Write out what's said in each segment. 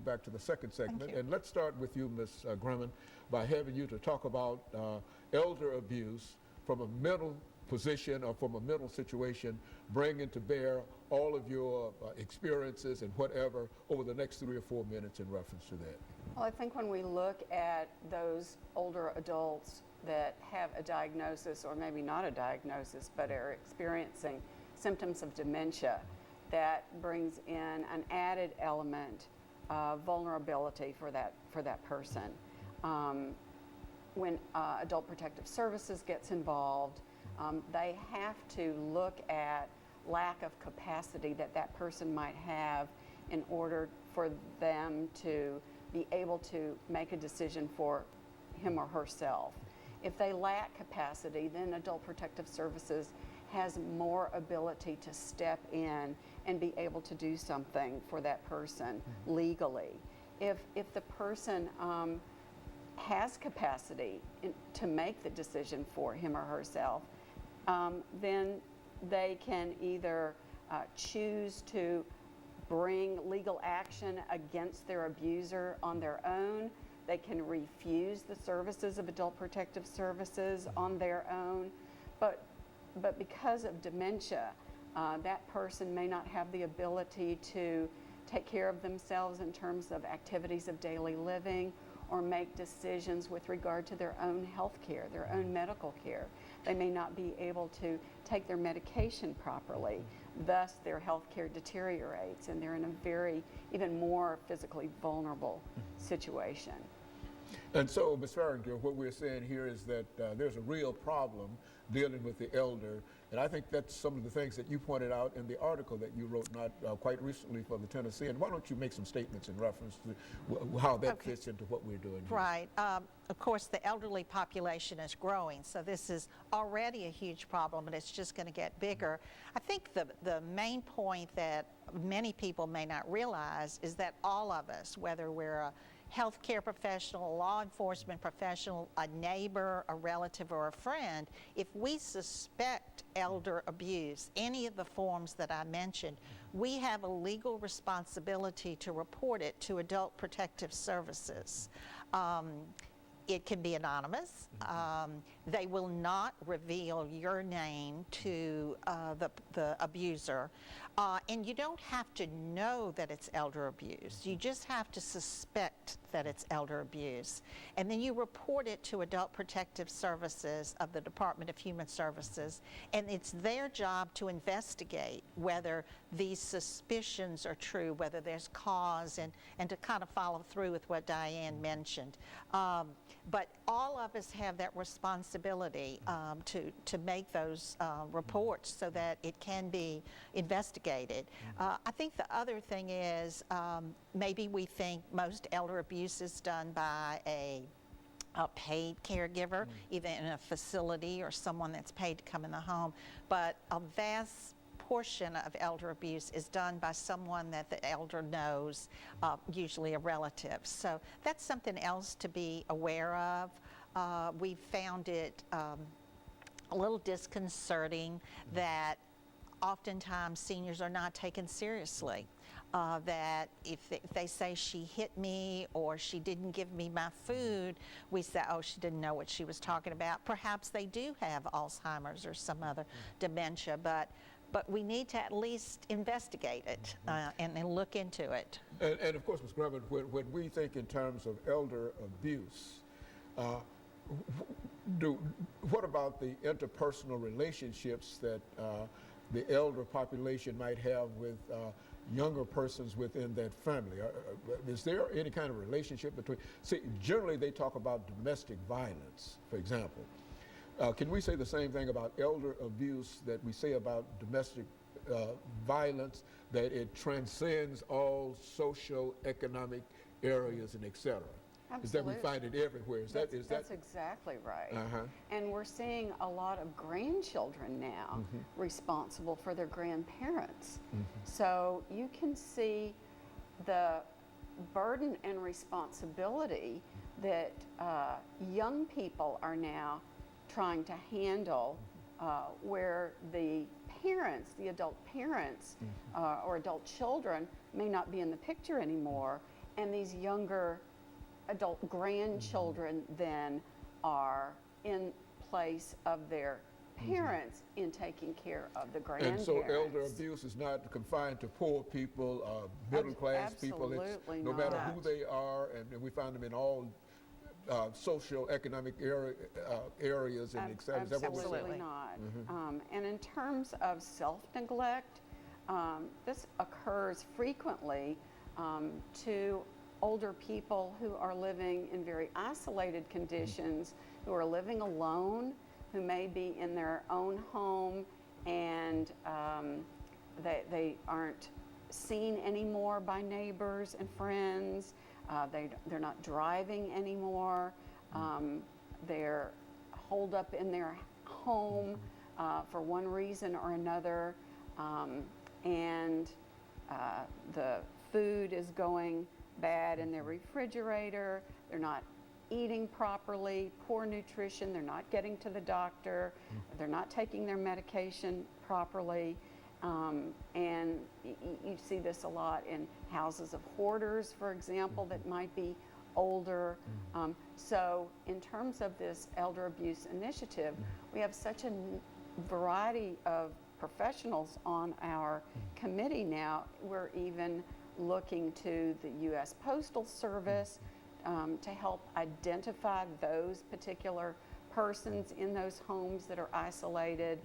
back to the second segment. And let's start with you, Ms. Grumman, by having you to talk about elder abuse from a mental position or from a mental situation, bringing to bear all of your experiences and whatever over the next 3 or 4 minutes in reference to that. Well, I think when we look at those older adults that have a diagnosis, or maybe not a diagnosis, but are experiencing symptoms of dementia, that brings in an added element of vulnerability for that person. When Adult Protective Services gets involved, they have to look at lack of capacity that person might have in order for them to be able to make a decision for him or herself. If they lack capacity, then Adult Protective Services has more ability to step in and be able to do something for that person legally. If the person has capacity to make the decision for him or herself, then they can either choose to bring legal action against their abuser on their own. They can refuse the services of Adult Protective Services on their own. But because of dementia, that person may not have the ability to take care of themselves in terms of activities of daily living, or make decisions with regard to their own health care, their own medical care. They may not be able to take their medication properly. Thus, their health care deteriorates, and they're in a very, even more physically vulnerable situation. And so, Ms. Farringer, what we're saying here is that there's a real problem dealing with the elder, and I think that's some of the things that you pointed out in the article that you wrote not quite recently for the Tennessean. Why don't you make some statements in reference to how that fits into what we're doing here? Right. Of course, the elderly population is growing, so this is already a huge problem, and it's just going to get bigger. I think the main point that many people may not realize is that all of us, whether we're a healthcare professional, a law enforcement professional, a neighbor, a relative, or a friend, if we suspect elder abuse, any of the forms that I mentioned, we have a legal responsibility to report it to Adult Protective Services. It can be anonymous. They will not reveal your name to the abuser. And you don't have to know that it's elder abuse. You just have to suspect that it's elder abuse. And then you report it to Adult Protective Services of the Department of Human Services. And it's their job to investigate whether these suspicions are true, whether there's cause, and to kind of follow through with what Diane mentioned. But all of us have that responsibility to make those reports so that it can be investigated. I think the other thing is maybe we think most elder abuse is done by a paid caregiver, either in a facility or someone that's paid to come in the home. But a vast portion of elder abuse is done by someone that the elder knows, usually a relative. So that's something else to be aware of. We found it a little disconcerting that oftentimes seniors are not taken seriously. That if they say she hit me or she didn't give me my food, we say, oh, she didn't know what she was talking about. Perhaps they do have Alzheimer's or some other dementia, but we need to at least investigate it and look into it. And of course, Ms. Grumman, when we think in terms of elder abuse, what about the interpersonal relationships that the elder population might have with younger persons within that family? Is there any kind of relationship between, see, generally they talk about domestic violence, for example. Can we say the same thing about elder abuse that we say about domestic violence, that it transcends all social, economic areas and et cetera? Absolutely. Is that we find it everywhere? That's exactly right. And we're seeing a lot of grandchildren now responsible for their grandparents. So you can see the burden and responsibility that young people are now trying to handle, where the parents, the adult parents or adult children may not be in the picture anymore, And these younger adult grandchildren then are in place of their parents in taking care of the grandparents. And so elder abuse is not confined to poor people, middle class people. It's Absolutely no matter not. who they are, and we find them in all social, economic areas and et cetera. Is that what we're saying? Absolutely not. And in terms of self-neglect, this occurs frequently to older people who are living in very isolated conditions, who are living alone, who may be in their own home, and they aren't seen anymore by neighbors and friends. They're not driving anymore. They're holed up in their home for one reason or another, and the food is going bad in their refrigerator. They're not eating properly, poor nutrition, they're not getting to the doctor, they're not taking their medication properly. And you see this a lot in houses of hoarders, for example, that might be older. So in terms of this elder abuse initiative, we have such a variety of professionals on our committee now. We're even looking to the U.S. Postal Service to help identify those particular persons in those homes that are isolated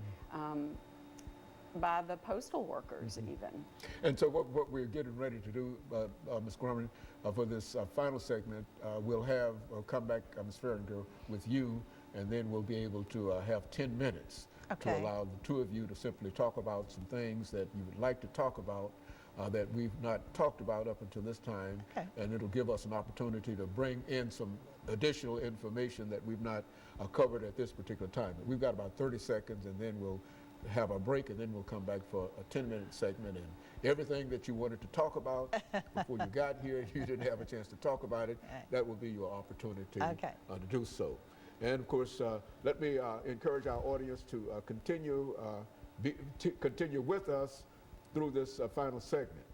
by the postal workers even. And so what we're getting ready to do, Ms. Gorman, for this final segment, we'll come back, Ms. Farringer, with you, and then we'll be able to have 10 minutes to allow the two of you to simply talk about some things that you would like to talk about that we've not talked about up until this time, and it'll give us an opportunity to bring in some additional information that we've not covered at this particular time. But we've got about 30 seconds, and then we'll have a break, and then we'll come back for a 10-minute segment, and everything that you wanted to talk about before you got here, you didn't have a chance to talk about it, that will be your opportunity to do so. And of course, let me encourage our audience to continue with us through this final segment.